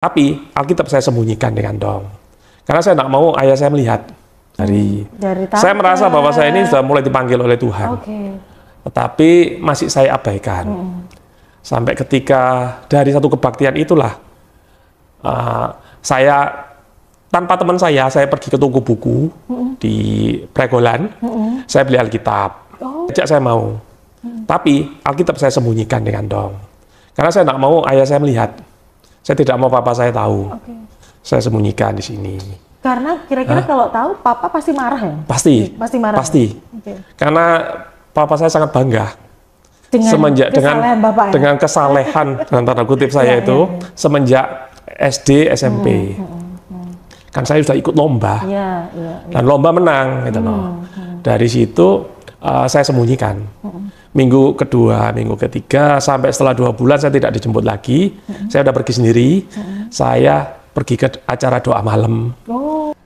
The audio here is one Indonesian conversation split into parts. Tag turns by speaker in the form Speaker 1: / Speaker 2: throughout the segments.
Speaker 1: Tapi Alkitab saya sembunyikan dengan dong. Karena saya tidak mau ayah saya melihat. Dari saya merasa bahwa saya ini sudah mulai dipanggil oleh Tuhan. Tetapi masih saya abaikan. Sampai ketika dari satu kebaktian itulah, saya tanpa teman saya pergi ke toko buku di Pregolan. Saya beli Alkitab. Sejak saya mau. Tapi Alkitab saya sembunyikan dengan dong. Karena saya tidak mau ayah saya melihat. Saya tidak mau papa saya tahu. Saya sembunyikan di sini.
Speaker 2: Karena kira-kira kalau tahu papa pasti marah ya?
Speaker 1: Pasti.
Speaker 2: Pasti marah.
Speaker 1: Pasti. Karena papa saya sangat bangga. Semenjak dengan kesalehan dengan tanda kutip saya itu semenjak SD SMP. Kan saya sudah ikut lomba. Dan lomba menang gitu loh. Dari situ saya sembunyikan. Minggu kedua, minggu ketiga, sampai setelah 2 bulan saya tidak dijemput lagi. Saya udah pergi sendiri. Saya pergi ke acara doa malam.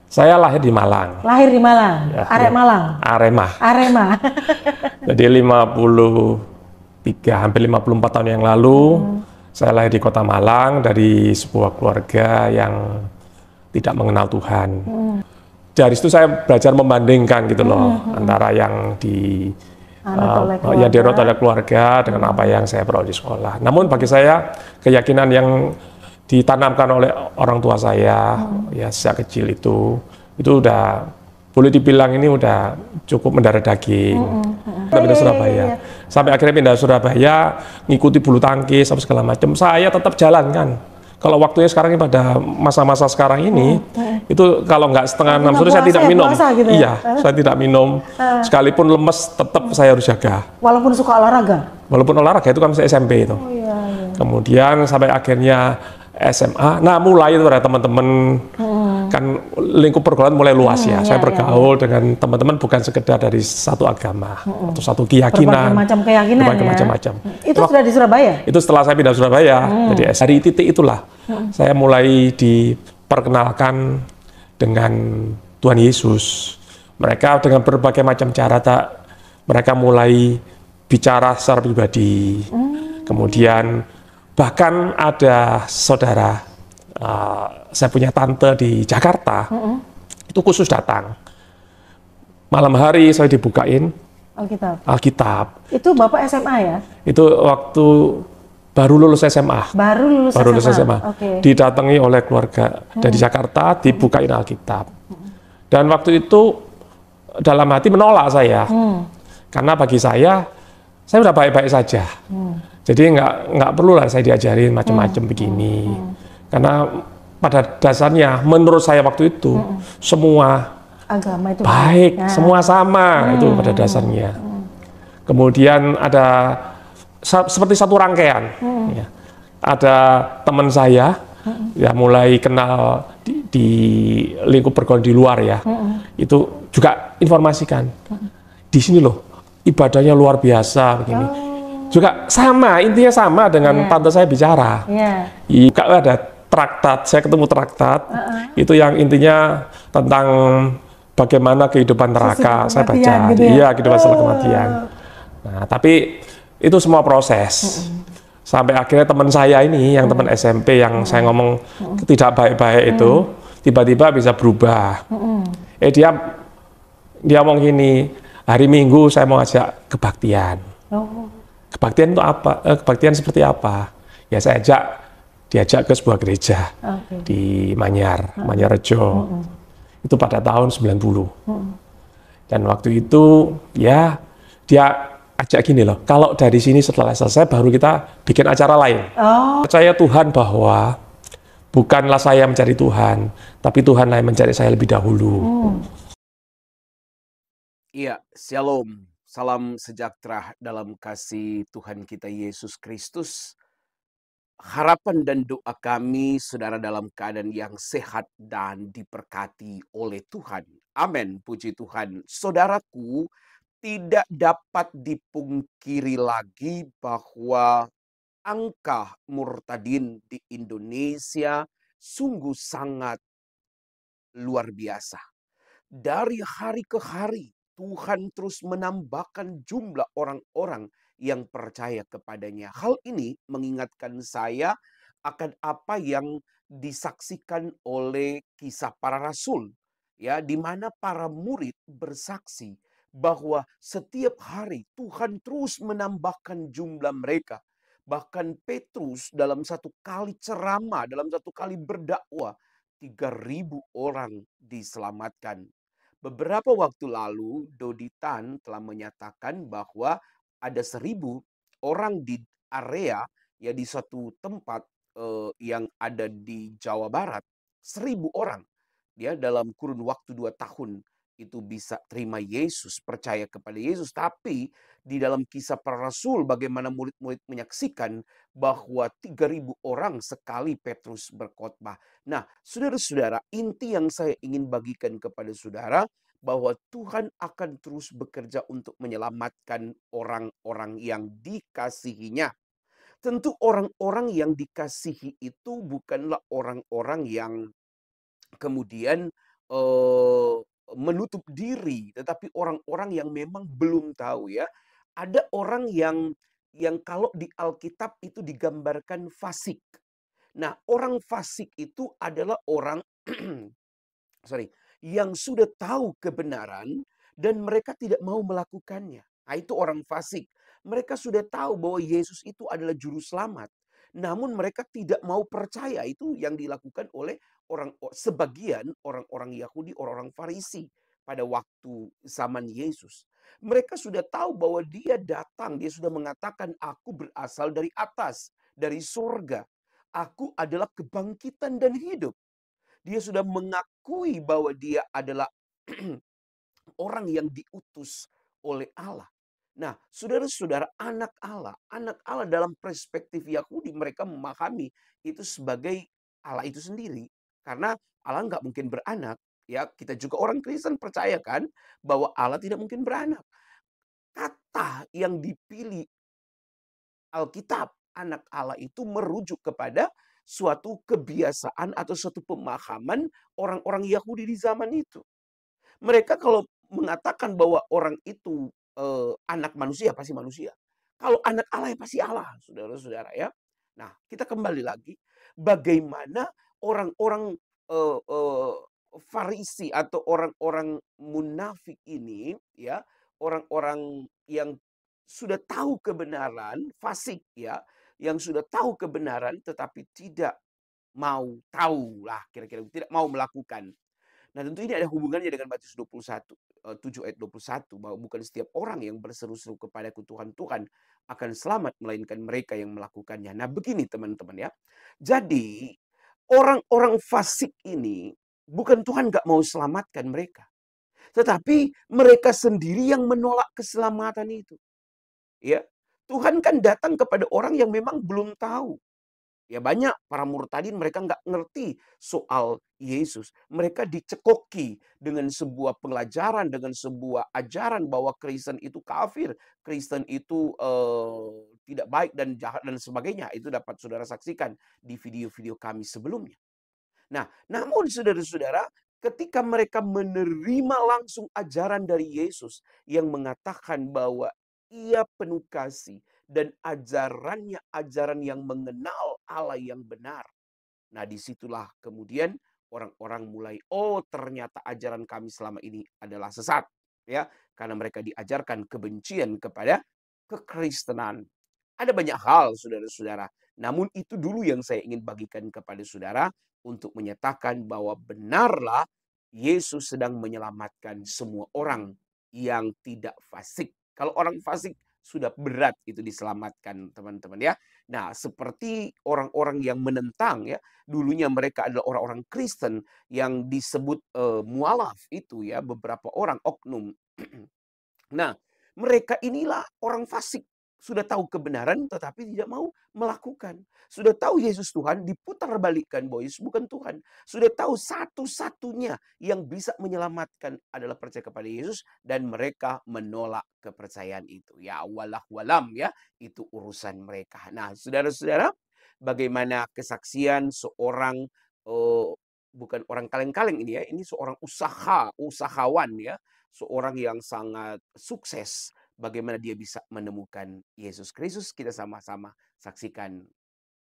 Speaker 1: Saya lahir di Malang.
Speaker 2: Lahir di Malang? Ya, Malang?
Speaker 1: Arema. Jadi 53, hampir 54 tahun yang lalu, saya lahir di kota Malang dari sebuah keluarga yang tidak mengenal Tuhan. Dari situ saya belajar membandingkan gitu loh, antara yang dianut oleh keluarga dengan apa yang saya peroleh di sekolah. Namun bagi saya keyakinan yang ditanamkan oleh orang tua saya ya sejak kecil itu udah boleh dibilang ini udah cukup mendarah daging. Pindah Surabaya. Sampai akhirnya pindah Surabaya, ngikuti bulu tangkis apa segala macam. Saya tetap jalankan. Kalau waktunya sekarang ini pada masa-masa sekarang ini, itu kalau nggak setengah 6 sore saya tidak minum. Gitu ya? Iya, saya tidak minum. Sekalipun lemes, tetap saya harus jaga.
Speaker 2: Walaupun suka olahraga?
Speaker 1: Walaupun olahraga, itu kan masih SMP itu. Kemudian sampai akhirnya SMA, nah mulai itu ada teman-teman, kan lingkup pergaulan mulai luas ya. Saya bergaul dengan teman-teman bukan sekedar dari satu agama atau satu keyakinan.
Speaker 2: Berbagai macam keyakinan ya?
Speaker 1: Macam-macam.
Speaker 2: Itu sudah di Surabaya?
Speaker 1: Itu setelah saya pindah Surabaya. Jadi dari titik itulah, saya mulai diperkenalkan dengan Tuhan Yesus. Mereka dengan berbagai macam cara, mereka mulai bicara secara pribadi. Kemudian bahkan ada saudara, saya punya tante di Jakarta, itu khusus datang. Malam hari saya dibukain Alkitab.
Speaker 2: Itu Bapak SMA ya?
Speaker 1: Itu waktu baru lulus SMA.
Speaker 2: Baru lulus SMA.
Speaker 1: Didatangi oleh keluarga dari Jakarta, dibukain Alkitab. Dan waktu itu dalam hati menolak saya. Karena bagi saya udah baik-baik saja. Jadi nggak perlu lah saya diajarin macam-macam begini. Karena pada dasarnya menurut saya waktu itu semua
Speaker 2: agama itu
Speaker 1: baik, semua sama itu pada dasarnya. Kemudian ada seperti satu rangkaian. Ya. Ada teman saya ya mulai kenal di lingkup pergaulan di luar ya. Itu juga informasikan. Di sini loh ibadahnya luar biasa begini. Juga sama, intinya sama dengan tante saya bicara. Ada traktat, saya ketemu traktat, itu yang intinya tentang bagaimana kehidupan neraka, saya baca. Gitu ya? Iya, kehidupan setelah kematian. Nah, tapi itu semua proses. Sampai akhirnya teman saya ini, yang teman SMP yang saya ngomong tidak baik-baik itu, tiba-tiba bisa berubah. Dia ngomong gini, hari Minggu saya mau ajak kebaktian. Kebaktian itu apa? Kebaktian seperti apa? Ya saya diajak ke sebuah gereja di Manyarrejo. Itu pada tahun 90. Dan waktu itu ya dia ajak gini loh, kalau dari sini setelah selesai baru kita bikin acara lain. Percaya Tuhan bahwa bukanlah saya mencari Tuhan, tapi Tuhanlah yang mencari saya lebih dahulu.
Speaker 3: Iya, shalom. Salam sejahtera dalam kasih Tuhan kita Yesus Kristus. Harapan dan doa kami, saudara, dalam keadaan yang sehat dan diberkati oleh Tuhan. Amin, puji Tuhan. Saudaraku, tidak dapat dipungkiri lagi bahwa angka murtadin di Indonesia sungguh sangat luar biasa. Dari hari ke hari, Tuhan terus menambahkan jumlah orang-orang yang percaya kepadanya. Hal ini mengingatkan saya akan apa yang disaksikan oleh Kisah Para Rasul, ya, di mana para murid bersaksi bahwa setiap hari Tuhan terus menambahkan jumlah mereka. Bahkan Petrus dalam satu kali ceramah, dalam satu kali berdakwah, 3.000 orang diselamatkan. Beberapa waktu lalu, Dodi Tan telah menyatakan bahwa ada 1.000 orang di area, ya, di suatu tempat yang ada di Jawa Barat. 1.000 orang, dia dalam kurun waktu 2 tahun itu bisa terima Yesus, percaya kepada Yesus. Tapi di dalam Kisah Para Rasul bagaimana murid-murid menyaksikan bahwa 3.000 orang sekali Petrus berkhotbah. Nah, saudara-saudara, inti yang saya ingin bagikan kepada saudara bahwa Tuhan akan terus bekerja untuk menyelamatkan orang-orang yang dikasihinya. Tentu orang-orang yang dikasihi itu bukanlah orang-orang yang kemudian menutup diri, tetapi orang-orang yang memang belum tahu, ya. Ada orang yang kalau di Alkitab itu digambarkan fasik. Nah, orang fasik itu adalah orang sorry, yang sudah tahu kebenaran dan mereka tidak mau melakukannya. Nah, itu orang fasik. Mereka sudah tahu bahwa Yesus itu adalah juru selamat. Namun mereka tidak mau percaya. Itu yang dilakukan oleh sebagian orang-orang Yahudi, orang-orang Farisi pada waktu zaman Yesus. Mereka sudah tahu bahwa dia datang, dia sudah mengatakan, aku berasal dari atas, dari surga. Aku adalah kebangkitan dan hidup. Dia sudah mengakui bahwa dia adalah orang yang diutus oleh Allah. Nah, saudara-saudara, anak Allah dalam perspektif Yahudi mereka memahami itu sebagai Allah itu sendiri. Karena Allah nggak mungkin beranak. Ya, kita juga orang Kristen percaya kan bahwa Allah tidak mungkin beranak. Kata yang dipilih Alkitab, anak Allah itu merujuk kepada suatu kebiasaan atau suatu pemahaman orang-orang Yahudi di zaman itu. Mereka kalau mengatakan bahwa orang itu anak manusia, pasti manusia. Kalau anak Allah ya pasti Allah, saudara-saudara, ya. Nah, kita kembali lagi, bagaimana orang-orang Farisi atau orang-orang munafik ini, ya, orang-orang yang sudah tahu kebenaran, fasik, ya, yang sudah tahu kebenaran tetapi tidak mau tahu lah, kira-kira tidak mau melakukan. Nah, tentu ini ada hubungannya dengan Matius 21, 7 ayat 21, bahwa bukan setiap orang yang berseru-seru kepadaku Tuhan, Tuhan akan selamat, melainkan mereka yang melakukannya. Nah, begini teman-teman, ya. Jadi, orang-orang fasik ini, bukan Tuhan gak mau selamatkan mereka. Tetapi mereka sendiri yang menolak keselamatan itu. Ya, Tuhan kan datang kepada orang yang memang belum tahu. Ya, banyak para murtadin mereka nggak ngerti soal Yesus. Mereka dicekoki dengan sebuah pelajaran, dengan sebuah ajaran bahwa Kristen itu kafir, Kristen itu tidak baik dan jahat dan sebagainya. Itu dapat saudara saksikan di video-video kami sebelumnya. Nah, namun saudara-saudara, ketika mereka menerima langsung ajaran dari Yesus yang mengatakan bahwa ia penuh kasih dan ajarannya ajaran yang mengenal Allah yang benar. Nah, disitulah kemudian orang-orang mulai, oh ternyata ajaran kami selama ini adalah sesat. Ya, karena mereka diajarkan kebencian kepada kekristenan. Ada banyak hal, saudara-saudara. Namun itu dulu yang saya ingin bagikan kepada saudara untuk menyatakan bahwa benarlah Yesus sedang menyelamatkan semua orang yang tidak fasik. Kalau orang fasik sudah berat itu diselamatkan, teman-teman, ya. Nah, seperti orang-orang yang menentang, ya, dulunya mereka adalah orang-orang Kristen yang disebut mualaf itu, ya, beberapa orang oknum. Nah, mereka inilah orang fasik. Sudah tahu kebenaran tetapi tidak mau melakukan. Sudah tahu Yesus Tuhan, diputar balikkan bahwa Yesus bukan Tuhan. Sudah tahu satu-satunya yang bisa menyelamatkan adalah percaya kepada Yesus dan mereka menolak kepercayaan itu. Ya, walah walam, ya, itu urusan mereka. Nah, saudara-saudara, bagaimana kesaksian seorang bukan orang kaleng-kaleng ini, ya, ini seorang usahawan, ya, seorang yang sangat sukses. Bagaimana dia bisa menemukan Yesus Kristus, kita sama-sama saksikan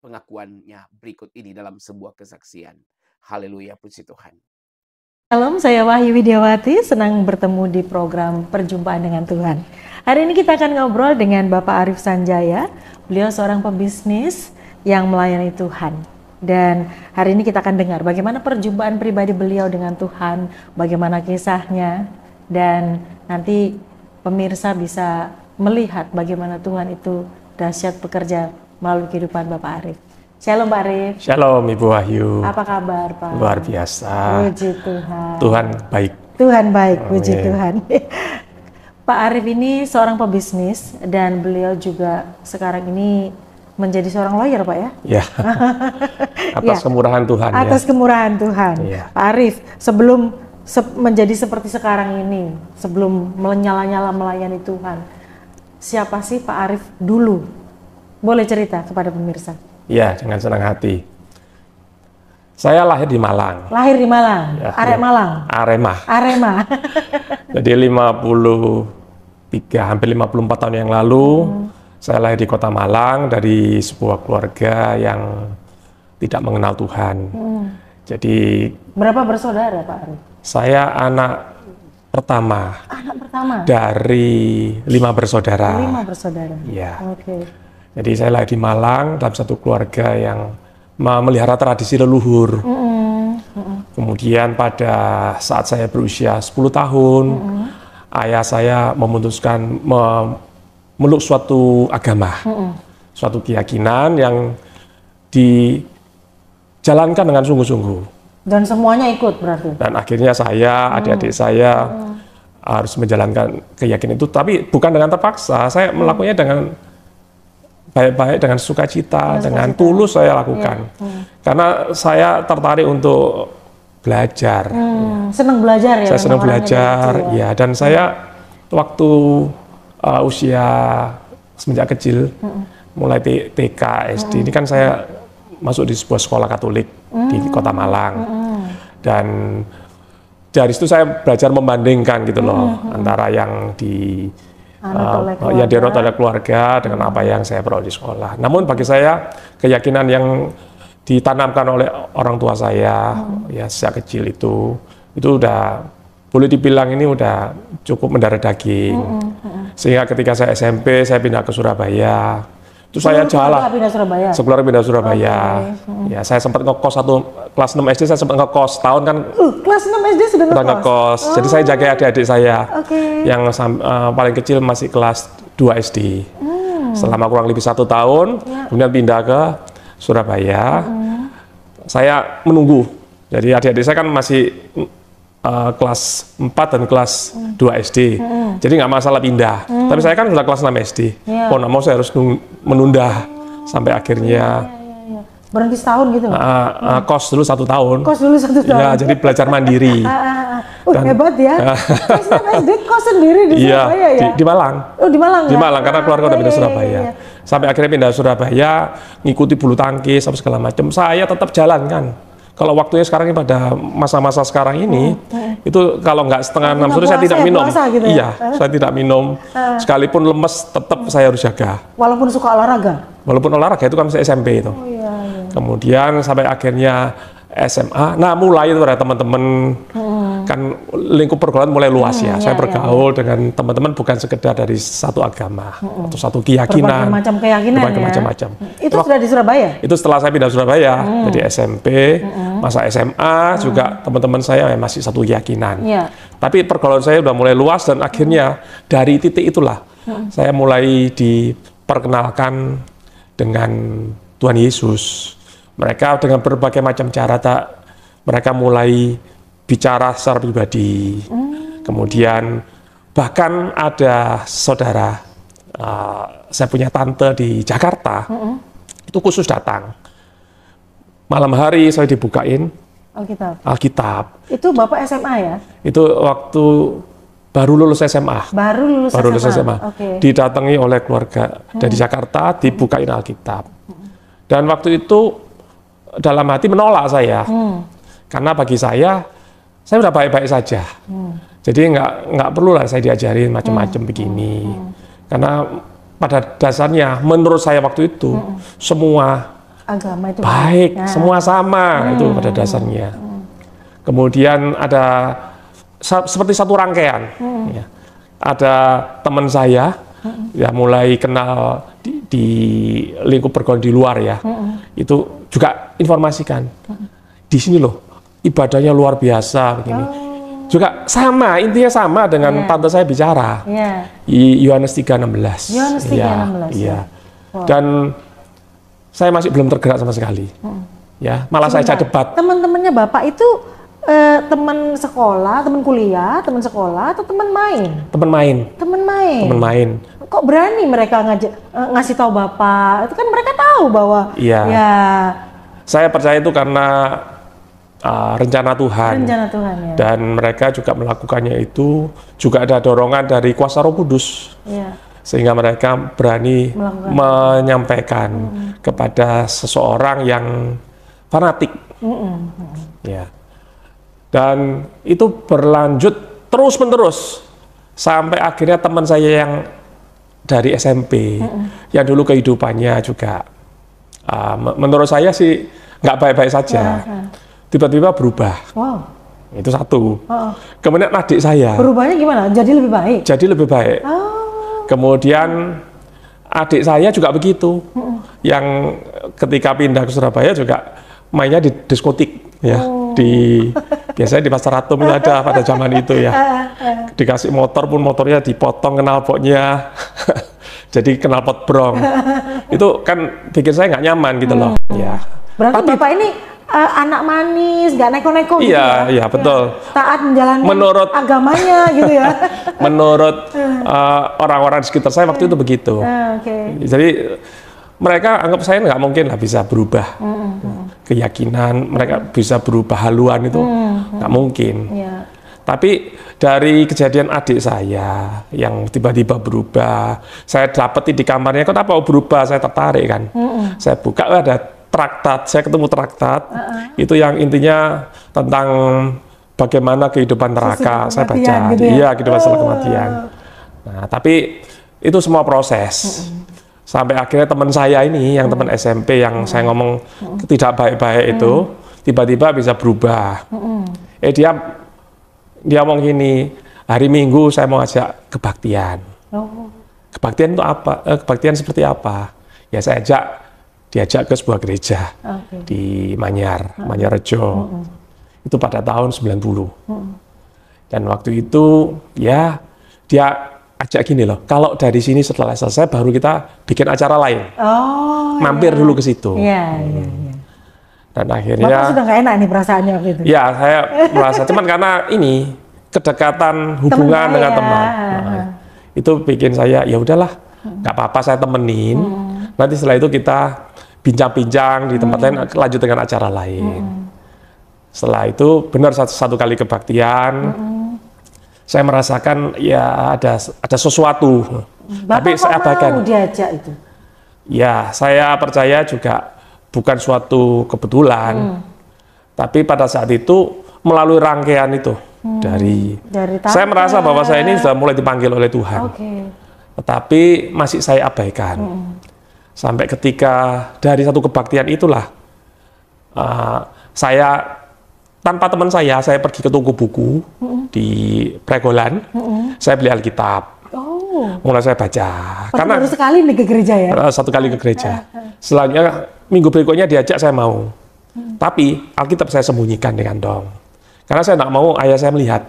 Speaker 3: pengakuannya berikut ini dalam sebuah kesaksian. Haleluya, puji Tuhan.
Speaker 2: Shalom, saya Wahyu Widiawati, senang bertemu di program Perjumpaan dengan Tuhan. Hari ini kita akan ngobrol dengan Bapak Arif Sanjaya. Beliau seorang pebisnis yang melayani Tuhan. Dan hari ini kita akan dengar bagaimana perjumpaan pribadi beliau dengan Tuhan, bagaimana kisahnya, dan nanti pemirsa bisa melihat bagaimana Tuhan itu dahsyat bekerja melalui kehidupan Bapak Arif. Shalom Pak Arif.
Speaker 1: Shalom Ibu Wahyu.
Speaker 2: Apa kabar Pak?
Speaker 1: Luar biasa.
Speaker 2: Puji Tuhan.
Speaker 1: Tuhan baik.
Speaker 2: Tuhan baik, puji
Speaker 1: Amin.
Speaker 2: Tuhan. Pak Arif ini seorang pebisnis dan beliau juga sekarang ini menjadi seorang lawyer Pak ya?
Speaker 1: Ya. Atas kemurahan Tuhan.
Speaker 2: Atas kemurahan Tuhan.
Speaker 1: Ya.
Speaker 2: Pak Arif, sebelum menjadi seperti sekarang ini, sebelum menyala-nyala melayani Tuhan, siapa sih Pak Arif dulu? Boleh cerita kepada pemirsa?
Speaker 1: Ya, dengan senang hati. Saya lahir di Malang.
Speaker 2: Lahir di Malang,
Speaker 1: Ya,
Speaker 2: Arek
Speaker 1: ya.
Speaker 2: Malang.
Speaker 1: Arema. Jadi 53, hampir 54 tahun yang lalu, saya lahir di kota Malang dari sebuah keluarga yang tidak mengenal Tuhan. Jadi
Speaker 2: Berapa bersaudara Pak Arif?
Speaker 1: saya anak pertama
Speaker 2: Anak pertama.
Speaker 1: dari 5 bersaudara.
Speaker 2: 5 bersaudara.
Speaker 1: Ya.
Speaker 2: Oke.
Speaker 1: Jadi saya lahir di Malang dalam satu keluarga yang memelihara tradisi leluhur. Kemudian pada saat saya berusia 10 tahun, ayah saya memutuskan memeluk suatu agama, suatu keyakinan yang dijalankan dengan sungguh-sungguh.
Speaker 2: Dan semuanya ikut berarti?
Speaker 1: Dan akhirnya saya, adik-adik saya harus menjalankan keyakinan itu, tapi bukan dengan terpaksa. Saya melakukannya dengan baik-baik, dengan sukacita, dengan tulus saya lakukan. Karena saya tertarik untuk belajar.
Speaker 2: Senang belajar ya?
Speaker 1: Saya senang
Speaker 2: orangnya
Speaker 1: belajar,
Speaker 2: dari kecil
Speaker 1: ya. Dan saya waktu usia semenjak kecil, mulai TK, SD, ini kan saya masuk di sebuah sekolah Katolik di Kota Malang. Dan dari situ saya belajar membandingkan gitu loh, antara yang ya dianut oleh keluarga dengan apa yang saya peroleh di sekolah. Namun bagi saya keyakinan yang ditanamkan oleh orang tua saya ya sejak kecil itu udah boleh dibilang ini udah cukup mendarah daging. Sehingga ketika saya SMP saya pindah ke Surabaya. Itu saya jalan. Sekeluarga pindah Surabaya. Ya saya sempat ngekos kelas 6 SD saya sempat ngekos tahun kan.
Speaker 2: Kelas 6 SD sudah
Speaker 1: ngekos. Jadi saya jaga adik-adik saya yang paling kecil masih kelas 2 SD. Selama kurang lebih 1 tahun, kemudian pindah ke Surabaya. Saya menunggu. Jadi adik-adik saya kan masih kelas 4 dan kelas 2 SD. Jadi nggak masalah pindah. Tapi saya kan sudah kelas 6 SD. Oh, nggak mau saya harus menunda sampai akhirnya.
Speaker 2: Berhenti setahun gitu?
Speaker 1: Kos dulu 1 tahun.
Speaker 2: Kos dulu 1 tahun?
Speaker 1: Ya, jadi belajar mandiri.
Speaker 2: Hebat ya. Kelas 6 SD kos sendiri di Surabaya ya?
Speaker 1: Di Malang.
Speaker 2: Oh, di Malang
Speaker 1: ya? Di Malang, karena keluarga udah pindah Surabaya. Sampai akhirnya pindah Surabaya, ngikuti bulu tangkis, segala macam. Saya tetap jalankan. Kalau waktunya sekarang ini pada masa-masa sekarang ini, itu kalau nggak setengah 6 sore saya tidak minum.
Speaker 2: Gitu ya?
Speaker 1: Iya, saya tidak minum. Sekalipun lemes, tetap saya harus jaga.
Speaker 2: Walaupun suka olahraga?
Speaker 1: Walaupun olahraga itu kan masih SMP itu. Kemudian sampai akhirnya SMA, nah mulai itu ada teman-teman, kan lingkup pergaulan mulai luas ya. Saya bergaul dengan teman-teman bukan sekedar dari satu agama atau satu keyakinan.
Speaker 2: Berbagai macam keyakinan ya?
Speaker 1: Macam-macam.
Speaker 2: Itu sudah di Surabaya?
Speaker 1: Itu setelah saya pindah Surabaya, jadi SMP, masa SMA juga teman-teman saya masih satu keyakinan. Tapi pergaulan saya udah mulai luas dan akhirnya dari titik itulah saya mulai diperkenalkan dengan Tuhan Yesus. Mereka dengan berbagai macam cara mereka mulai bicara secara pribadi. Kemudian bahkan ada saudara, saya punya tante di Jakarta, itu khusus datang. Malam hari saya dibukain Alkitab.
Speaker 2: Itu Bapak SMA ya?
Speaker 1: Itu waktu baru lulus SMA.
Speaker 2: Baru lulus SMA.
Speaker 1: Didatangi oleh keluarga dari Jakarta, dibukain Alkitab. Dan waktu itu dalam hati menolak saya, karena bagi saya udah baik-baik saja. Jadi nggak perlu lah saya diajarin macam-macam begini. Karena pada dasarnya menurut saya waktu itu semua
Speaker 2: agama itu
Speaker 1: baik, semua sama itu pada dasarnya. Kemudian ada seperti satu rangkaian. Ya. Ada teman saya ya mulai kenal di lingkup pergaulan di luar ya. Itu juga informasikan. Di sini loh ibadahnya luar biasa begini. Juga sama, intinya sama dengan tante saya bicara. Yohanes 3:16.
Speaker 2: Yohanes 3:16.
Speaker 1: Iya. Dan saya masih belum tergerak sama sekali. Ya, malah saya ajak debat.
Speaker 2: Teman-temannya Bapak itu teman sekolah, teman kuliah, teman sekolah atau teman main?
Speaker 1: Teman main.
Speaker 2: Teman main.
Speaker 1: Teman main.
Speaker 2: Kok berani mereka ngasih tahu Bapak? Itu kan mereka tahu bahwa
Speaker 1: iya.
Speaker 2: Ya.
Speaker 1: Saya percaya itu karena rencana Tuhan.
Speaker 2: Rencana Tuhan ya.
Speaker 1: Dan mereka juga melakukannya itu juga ada dorongan dari kuasa Roh Kudus.
Speaker 2: Iya.
Speaker 1: Sehingga mereka berani menyampaikan kepada seseorang yang fanatik. Ya. Dan itu berlanjut terus-menerus sampai akhirnya teman saya yang dari SMP yang dulu kehidupannya juga menurut saya sih nggak baik-baik saja. Tiba-tiba berubah.
Speaker 2: Wow.
Speaker 1: Itu satu. Kemudian adik saya.
Speaker 2: Berubahnya gimana? Jadi lebih baik?
Speaker 1: Jadi lebih baik. Kemudian adik saya juga begitu. Yang ketika pindah ke Surabaya juga mainnya di diskotik ya. Biasanya di Pasar Atom itu ada pada zaman itu ya. Dikasih motor pun motornya dipotong knalpotnya. Jadi knalpot brong. Itu kan bikin saya nggak nyaman gitu loh. Ya.
Speaker 2: Berarti Bapak ini anak manis, nggak neko-neko gitu ya?
Speaker 1: Iya, betul.
Speaker 2: Taat menjalankan agamanya gitu ya?
Speaker 1: Menurut orang-orang di sekitar saya waktu itu begitu. Jadi mereka anggap saya nggak mungkin lah bisa berubah keyakinan, mereka bisa berubah haluan itu nggak mungkin. Tapi dari kejadian adik saya yang tiba-tiba berubah, saya dapeti di kamarnya, kenapa berubah? Saya tertarik kan. Saya buka, ada traktat, saya ketemu traktat, itu yang intinya tentang bagaimana kehidupan neraka, saya baca, gitu ya? Iya, kehidupan setelah kematian. Nah, tapi itu semua proses. Sampai akhirnya teman saya ini, yang teman SMP yang saya ngomong tidak baik-baik itu, tiba-tiba bisa berubah. Dia ngomong gini, hari Minggu saya mau ajak kebaktian. Kebaktian itu apa? Kebaktian seperti apa? Ya saya diajak ke sebuah gereja di Manyarrejo. Itu pada tahun 90. Dan waktu itu ya dia ajak gini loh, kalau dari sini setelah selesai baru kita bikin acara lain. Mampir dulu ke situ. Dan akhirnya
Speaker 2: Bapak sudah nggak enak nih perasaannya waktu itu.
Speaker 1: Ya, saya merasa cuman karena ini kedekatan hubungan dengan teman. Nah, itu bikin saya ya udahlah, nggak apa-apa saya temenin. Nanti setelah itu kita bincang-bincang di tempat lain, lanjut dengan acara lain. Setelah itu benar satu kali kebaktian, saya merasakan ya ada sesuatu.
Speaker 2: Bapak
Speaker 1: tapi saya abaikan.
Speaker 2: Mau diajak itu?
Speaker 1: Ya, saya percaya juga bukan suatu kebetulan. Tapi pada saat itu melalui rangkaian itu dari saya merasa bahwa saya ini sudah mulai dipanggil oleh Tuhan. Tetapi masih saya abaikan. Sampai ketika dari satu kebaktian itulah saya tanpa teman saya pergi ke toko buku di Pregolan, saya beli Alkitab. Mulai saya baca. Karena
Speaker 2: baru sekali nih ke gereja ya?
Speaker 1: Satu kali ke gereja. Selanjutnya minggu berikutnya diajak saya mau. Tapi Alkitab saya sembunyikan dengan dong. Karena saya tidak mau ayah saya melihat.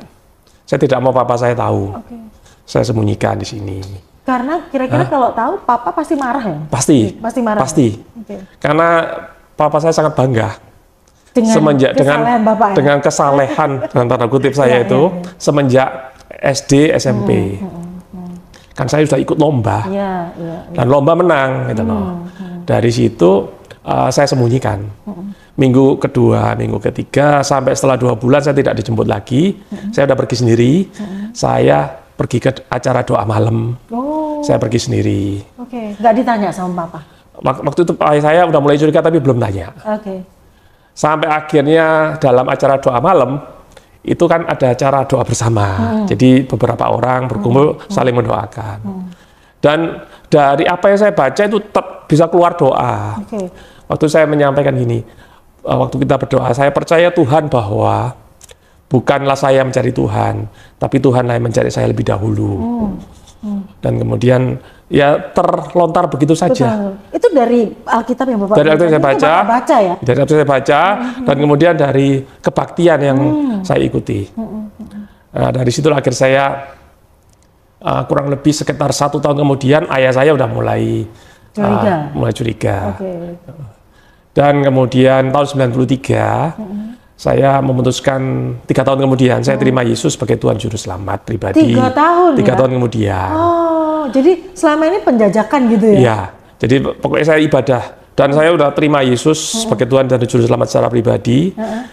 Speaker 1: Saya tidak mau papa saya tahu. Saya sembunyikan di sini.
Speaker 2: Karena kira-kira kalau tahu papa pasti marah ya?
Speaker 1: Pasti.
Speaker 2: Pasti marah.
Speaker 1: Pasti. Karena papa saya sangat bangga. Dengan kesalehan dengan tanda kutip saya itu semenjak SD SMP. Kan saya sudah ikut lomba. Dan lomba menang gitu loh. Dari situ saya sembunyikan. Minggu kedua, minggu ketiga, sampai setelah 2 bulan saya tidak dijemput lagi. Saya udah pergi sendiri. Saya pergi ke acara doa malam. Saya pergi sendiri.
Speaker 2: Nggak ditanya sama papa?
Speaker 1: Waktu itu ayah saya udah mulai curiga tapi belum tanya. Sampai akhirnya dalam acara doa malam, itu kan ada acara doa bersama. Jadi beberapa orang berkumpul saling mendoakan. Dan dari apa yang saya baca itu tetap bisa keluar doa. waktu saya menyampaikan gini, waktu kita berdoa, saya percaya Tuhan bahwa bukanlah saya mencari Tuhan, tapi Tuhanlah yang mencari saya lebih dahulu. Dan kemudian ya terlontar begitu saja.
Speaker 2: Betul. Itu dari Alkitab yang Bapak
Speaker 1: Dari Alkitab saya baca,
Speaker 2: baca ya?
Speaker 1: dari Alkitab saya baca, dan kemudian dari kebaktian yang saya ikuti. Nah, dari situ akhir saya kurang lebih sekitar 1 tahun kemudian ayah saya udah mulai curiga.
Speaker 2: Okay.
Speaker 1: Dan kemudian tahun 93 saya memutuskan 3 tahun kemudian saya terima Yesus sebagai Tuhan Juru Selamat pribadi.
Speaker 2: 3 tahun
Speaker 1: 3 tahun kemudian.
Speaker 2: Oh, jadi selama ini penjajakan gitu ya?
Speaker 1: Iya, jadi pokoknya saya ibadah. Dan saya udah terima Yesus sebagai Tuhan dan Juru Selamat secara pribadi.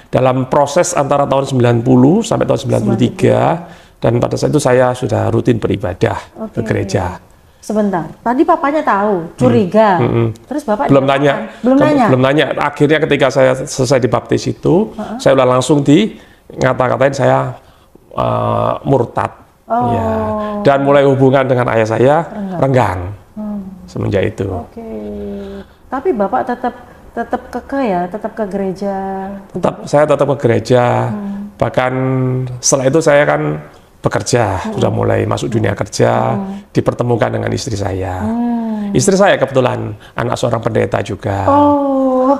Speaker 1: Dalam proses antara tahun 90 sampai tahun 93. Dan pada saat itu saya sudah rutin beribadah ke gereja.
Speaker 2: Sebentar, tadi papanya tahu, curiga. Terus Bapak
Speaker 1: belum tanya. Belum nanya. Akhirnya ketika saya selesai dibaptis itu, saya udah langsung ngata-ngatain saya murtad. Ya. Dan mulai hubungan dengan ayah saya renggang. Semenjak itu.
Speaker 2: Tapi Bapak tetap kekeh ya, tetap ke gereja.
Speaker 1: Saya tetap ke gereja. Bahkan setelah itu saya kan bekerja, sudah mulai masuk dunia kerja, dipertemukan dengan istri saya. Istri saya kebetulan anak seorang pendeta juga.
Speaker 2: Oh,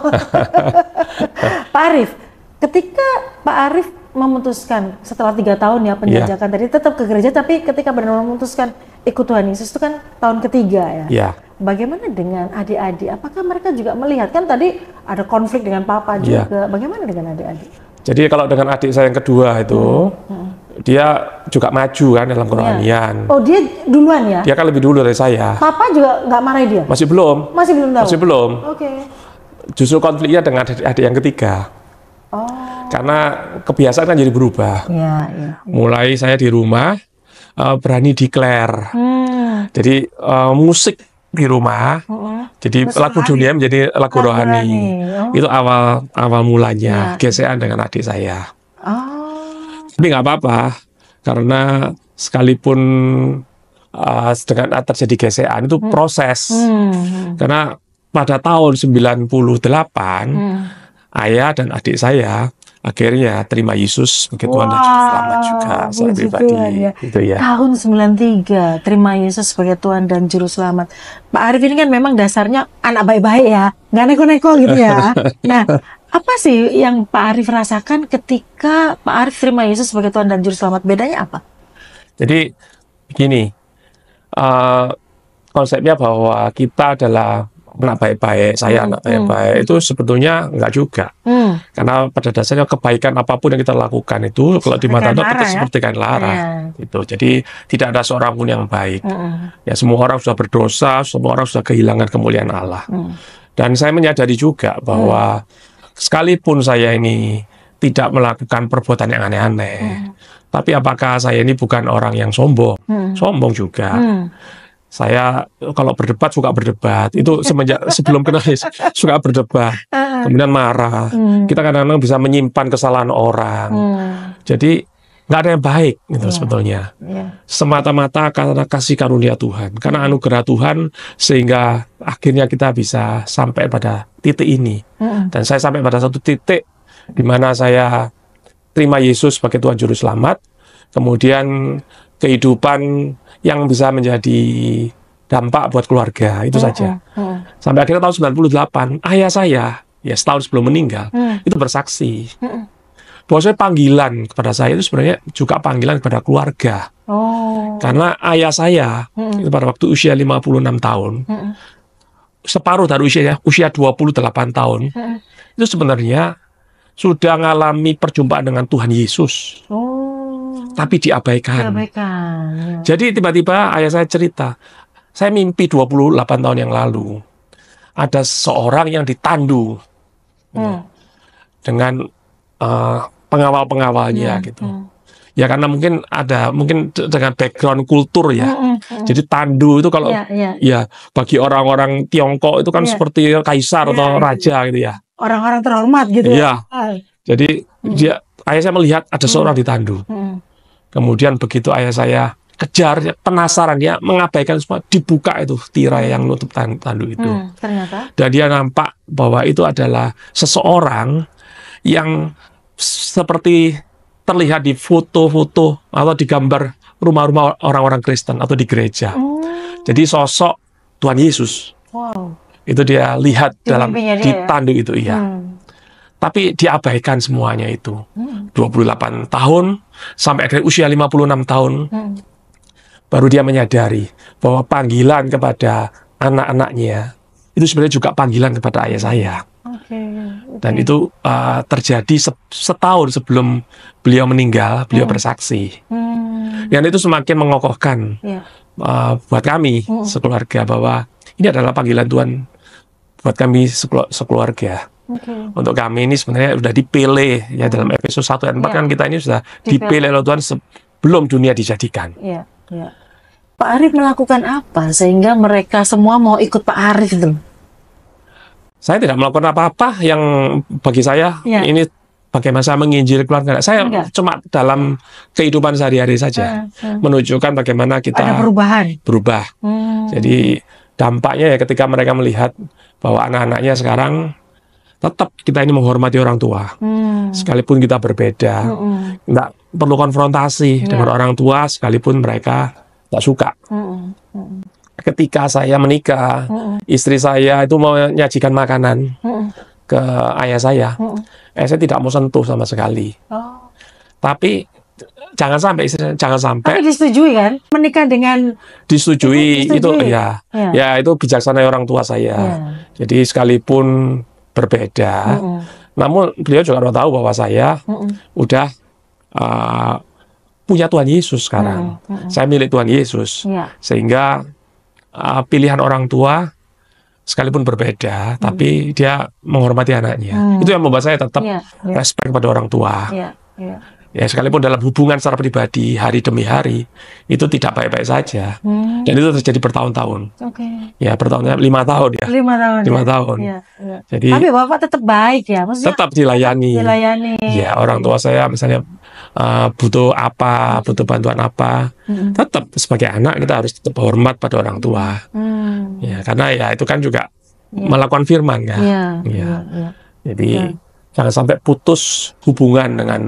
Speaker 2: Pak Arief, ketika Pak Arief memutuskan setelah 3 tahun ya penjajakan tadi tetap ke gereja, tapi ketika benar-benar memutuskan ikut Tuhan Yesus itu kan tahun ketiga ya.
Speaker 1: Yeah.
Speaker 2: Bagaimana dengan adik-adik? Apakah mereka juga melihat, kan tadi ada konflik dengan papa juga? Bagaimana dengan adik-adik?
Speaker 1: Jadi kalau dengan adik saya yang kedua itu, dia juga maju kan dalam kerohanian.
Speaker 2: Oh, dia duluan ya?
Speaker 1: Dia kan lebih dulu dari saya.
Speaker 2: Papa juga nggak marahi dia?
Speaker 1: Masih belum.
Speaker 2: Masih belum tahu?
Speaker 1: Masih belum.
Speaker 2: Oke.
Speaker 1: Justru konfliknya dengan adik yang ketiga.
Speaker 2: Oh.
Speaker 1: Karena kebiasaan kan jadi berubah.
Speaker 2: Iya.
Speaker 1: Mulai saya di rumah berani declare. Jadi musik di rumah. Jadi terus lagu dunia menjadi lagu rohani. Itu awal mulanya gesekan dengan adik saya. Tapi nggak apa-apa, karena sekalipun dengan terjadi gesekan itu proses. Karena pada tahun 98 ayah dan adik saya akhirnya terima Yesus sebagai Tuhan dan Juru Selamat juga secara pribadi. Gitu ya.
Speaker 2: Tahun 93 terima Yesus sebagai Tuhan dan Juru Selamat. Pak Arief ini kan memang dasarnya anak baik-baik ya, nggak neko-neko gitu ya. Nah, apa sih yang Pak Arief rasakan ketika Pak Arief terima Yesus sebagai Tuhan dan Juru Selamat? Bedanya apa?
Speaker 1: Jadi begini, konsepnya bahwa kita adalah anak baik-baik, saya anak baik-baik, itu sebetulnya enggak juga. Karena pada dasarnya kebaikan apapun yang kita lakukan itu kalau di mata Allah tetap seperti kain lara. Gitu. Jadi tidak ada seorang pun yang baik. Ya, semua orang sudah berdosa, semua orang sudah kehilangan kemuliaan Allah. Dan saya menyadari juga bahwa sekalipun saya ini tidak melakukan perbuatan yang aneh-aneh, tapi apakah saya ini bukan orang yang sombong? Sombong juga. Saya kalau berdebat suka berdebat. Itu sebelum kenal suka berdebat. Kemudian marah. Kita kadang-kadang bisa menyimpan kesalahan orang. Jadi nggak ada yang baik gitu sebetulnya. Semata-mata karena kasih karunia Tuhan. Karena anugerah Tuhan sehingga akhirnya kita bisa sampai pada titik ini. Dan saya sampai pada satu titik di mana saya terima Yesus sebagai Tuhan Juru Selamat. Kemudian kehidupan yang bisa menjadi dampak buat keluarga, itu saja. Sampai akhirnya tahun 98, ayah saya, ya setahun sebelum meninggal, itu bersaksi. Bahwa saya panggilan kepada saya itu sebenarnya juga panggilan kepada keluarga. Karena ayah saya, itu pada waktu usia 56 tahun, separuh dari usia 28 tahun, itu sebenarnya sudah mengalami perjumpaan dengan Tuhan Yesus. Tapi diabaikan. Jadi tiba-tiba ayah saya cerita, saya mimpi 28 tahun yang lalu ada seorang yang ditandu dengan pengawal-pengawalnya gitu. Ya karena mungkin dengan background kultur ya. Jadi tandu itu kalau ya bagi orang-orang Tiongkok itu kan seperti kaisar atau raja gitu ya.
Speaker 2: Orang-orang terhormat gitu
Speaker 1: ya. Jadi ayah saya melihat ada seorang ditandu. Kemudian begitu ayah saya kejar, penasaran, dia mengabaikan semua, dibuka itu tirai yang nutup tanduk itu.
Speaker 2: Ternyata.
Speaker 1: Dan dia nampak bahwa itu adalah seseorang yang seperti terlihat di foto-foto atau di gambar rumah-rumah orang-orang Kristen atau di gereja. Jadi sosok Tuhan Yesus.
Speaker 2: Wow.
Speaker 1: Itu dia lihat
Speaker 2: Di
Speaker 1: dalam
Speaker 2: mimpinya
Speaker 1: di
Speaker 2: dia, ya?
Speaker 1: tanduk itu, iya. Tapi diabaikan semuanya itu. 28 tahun sampai akhirnya usia 56 tahun baru dia menyadari bahwa panggilan kepada anak-anaknya itu sebenarnya juga panggilan kepada ayah saya. Dan itu terjadi setahun sebelum beliau meninggal, beliau bersaksi. Dan itu semakin mengokohkan buat kami sekeluarga bahwa ini adalah panggilan Tuhan buat kami sekeluarga. Untuk kami ini sebenarnya sudah dipilih ya, dalam Efesus 1 ayat 4 kan kita ini sudah dipilih oleh Tuhan sebelum dunia dijadikan.
Speaker 2: Pak Arief melakukan apa sehingga mereka semua mau ikut Pak Arief itu?
Speaker 1: Saya tidak melakukan apa-apa yang bagi saya ini bagaimana saya menginjil keluarga. Saya cuma dalam kehidupan sehari-hari saja menunjukkan bagaimana kita
Speaker 2: ada
Speaker 1: berubah. Jadi dampaknya ya ketika mereka melihat bahwa anak-anaknya sekarang tetap kita ini menghormati orang tua, sekalipun kita berbeda, nggak perlu konfrontasi dengan orang tua sekalipun mereka nggak suka. Ketika saya menikah, istri saya itu mau menyajikan makanan ke ayah saya, saya tidak mau sentuh sama sekali. Tapi jangan sampai
Speaker 2: Tapi disetujui kan? Menikah dengan
Speaker 1: disetujui itu ya itu bijaksana orang tua saya. Jadi sekalipun berbeda, namun beliau juga harus tahu bahwa saya udah punya Tuhan Yesus sekarang. Saya milik Tuhan Yesus, sehingga pilihan orang tua sekalipun berbeda, tapi dia menghormati anaknya. Itu yang membuat saya tetap respect pada orang tua. Ya, sekalipun dalam hubungan secara pribadi hari demi hari itu tidak baik-baik saja, dan itu terjadi bertahun-tahun. Ya, bertahun-tahun 5 tahun ya. 5 tahun. Jadi
Speaker 2: tapi Bapak tetap baik ya, maksudnya
Speaker 1: tetap dilayani. Ya, orang tua saya misalnya butuh apa, butuh bantuan apa, tetap sebagai anak kita harus tetap hormat pada orang tua. Ya, karena ya itu kan juga melakukan firman kan. Jadi jangan sampai putus hubungan dengan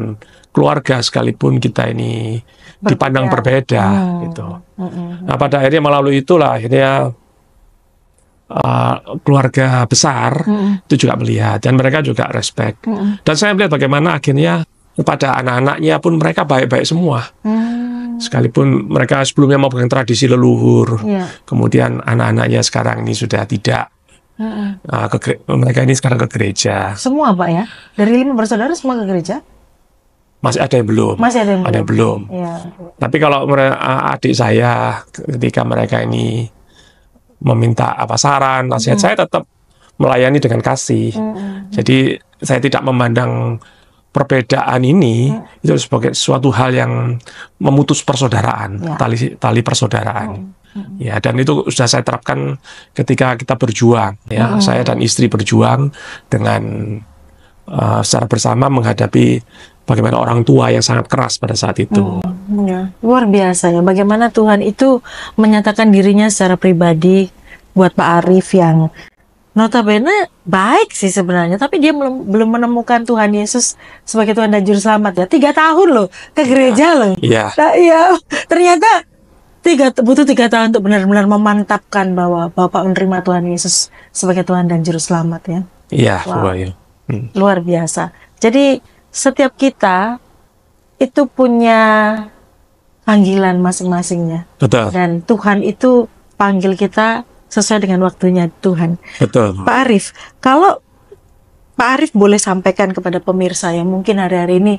Speaker 1: keluarga sekalipun kita ini dipandang berbeda gitu. Nah, pada akhirnya melalui itulah akhirnya keluarga besar itu juga melihat dan mereka juga respect. Dan saya melihat bagaimana akhirnya kepada anak-anaknya pun mereka baik-baik semua. Sekalipun mereka sebelumnya memegang tradisi leluhur, kemudian anak-anaknya sekarang ini sudah tidak. Mereka ini sekarang ke gereja.
Speaker 2: Semua Pak ya? Dari 5 bersaudara semua ke gereja?
Speaker 1: Masih ada yang belum. Ada yang belum. Tapi kalau adik saya ketika mereka ini meminta saran, nasihat, saya tetap melayani dengan kasih. Jadi saya tidak memandang perbedaan ini itu sebagai suatu hal yang memutus persaudaraan, tali persaudaraan. Ya, dan itu sudah saya terapkan ketika kita berjuang. Ya, saya dan istri berjuang dengan secara bersama menghadapi bagaimana orang tua yang sangat keras pada saat itu.
Speaker 2: Luar biasa ya, bagaimana Tuhan itu menyatakan dirinya secara pribadi buat Pak Arief yang notabene baik sih sebenarnya, tapi dia belum menemukan Tuhan Yesus sebagai Tuhan dan Juru Selamat ya. 3 tahun loh ke gereja loh. Nah, ternyata butuh 3 tahun untuk benar-benar memantapkan bahwa Bapak menerima Tuhan Yesus sebagai Tuhan dan Juru Selamat ya. Luar biasa. Jadi setiap kita itu punya panggilan masing-masingnya.
Speaker 1: Betul.
Speaker 2: Dan Tuhan itu panggil kita sesuai dengan waktunya Tuhan.
Speaker 1: Betul.
Speaker 2: Pak Arief, kalau Pak Arief boleh sampaikan kepada pemirsa yang mungkin hari-hari ini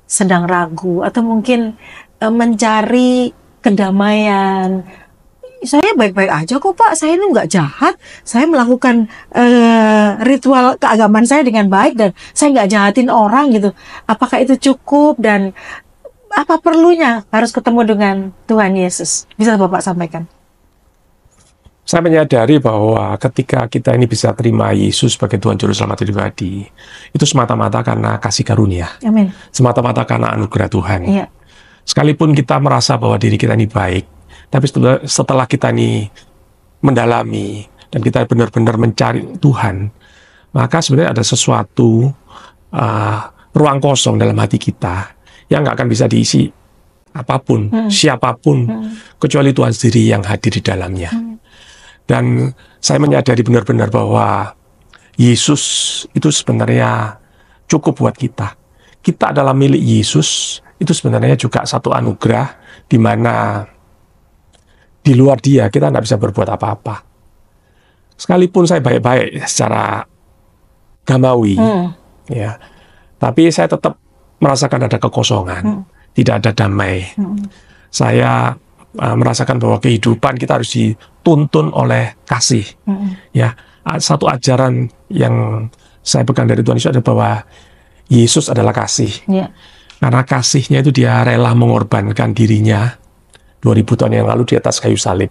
Speaker 2: sedang ragu atau mungkin mencari kedamaian. Saya baik-baik aja kok Pak, saya ini nggak jahat, saya melakukan ritual keagamaan saya dengan baik dan saya nggak jahatin orang gitu. Apakah itu cukup dan apa perlunya harus ketemu dengan Tuhan Yesus? Bisa Bapak sampaikan?
Speaker 1: Saya menyadari bahwa ketika kita ini bisa terima Yesus sebagai Tuhan Juru Selamat pribadi, itu semata-mata karena kasih karunia.
Speaker 2: Amin.
Speaker 1: Semata-mata karena anugerah Tuhan. Sekalipun kita merasa bahwa diri kita ini baik, tapi setelah kita ini mendalami dan kita benar-benar mencari Tuhan, maka sebenarnya ada sesuatu ruang kosong dalam hati kita yang nggak akan bisa diisi apapun, siapapun, kecuali Tuhan sendiri yang hadir di dalamnya. Dan saya menyadari benar-benar bahwa Yesus itu sebenarnya cukup buat kita. Kita adalah milik Yesus, itu sebenarnya juga satu anugerah di mana di luar Dia kita nggak bisa berbuat apa-apa. Sekalipun saya baik-baik secara gamawi, ya, tapi saya tetap merasakan ada kekosongan, tidak ada damai. Saya merasakan bahwa kehidupan kita harus dituntun oleh kasih. Ya, satu ajaran yang saya pegang dari Tuhan Yesus adalah bahwa Yesus adalah kasih. Karena kasihnya itu Dia rela mengorbankan dirinya 2000 tahun yang lalu di atas kayu salib.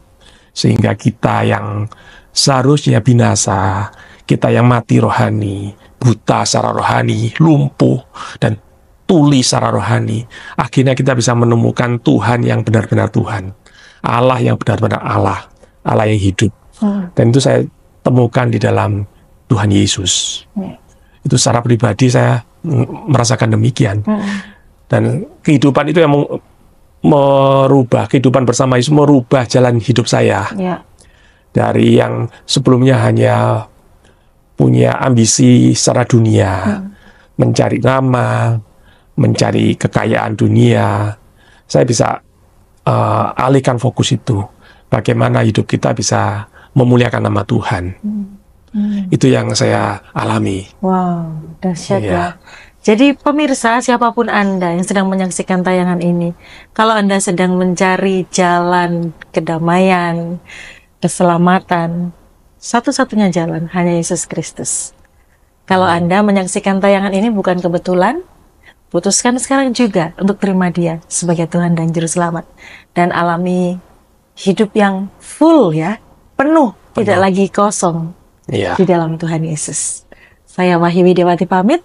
Speaker 1: Sehingga kita yang seharusnya binasa, kita yang mati rohani, buta secara rohani, lumpuh, dan tuli secara rohani, akhirnya kita bisa menemukan Tuhan yang benar-benar Tuhan, Allah yang benar-benar Allah, Allah yang hidup. Dan itu saya temukan di dalam Tuhan Yesus. Itu secara pribadi saya merasakan demikian. Dan kehidupan itu yang merubah, kehidupan bersama Yesus merubah jalan hidup saya. Dari yang sebelumnya hanya punya ambisi secara dunia, mencari nama, mencari kekayaan dunia, saya bisa alihkan fokus itu. Bagaimana hidup kita bisa memuliakan nama Tuhan. Itu yang saya alami.
Speaker 2: Wow, dahsyat ya. Jadi pemirsa, siapapun Anda yang sedang menyaksikan tayangan ini, kalau Anda sedang mencari jalan kedamaian, keselamatan, satu-satunya jalan hanya Yesus Kristus. Kalau Anda menyaksikan tayangan ini bukan kebetulan, putuskan sekarang juga untuk terima Dia sebagai Tuhan dan Juru Selamat. Dan alami hidup yang full ya, penuh. Tidak lagi kosong di dalam Tuhan Yesus. Saya Wahyu Widiawati pamit.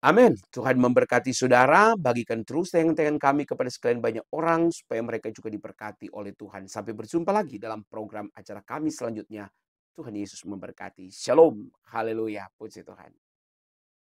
Speaker 3: Amin. Tuhan memberkati saudara, bagikan terus tayangan-tayangan kami kepada sekalian banyak orang, supaya mereka juga diberkati oleh Tuhan. Sampai berjumpa lagi dalam program acara kami selanjutnya. Tuhan Yesus memberkati. Shalom. Haleluya. Puji Tuhan.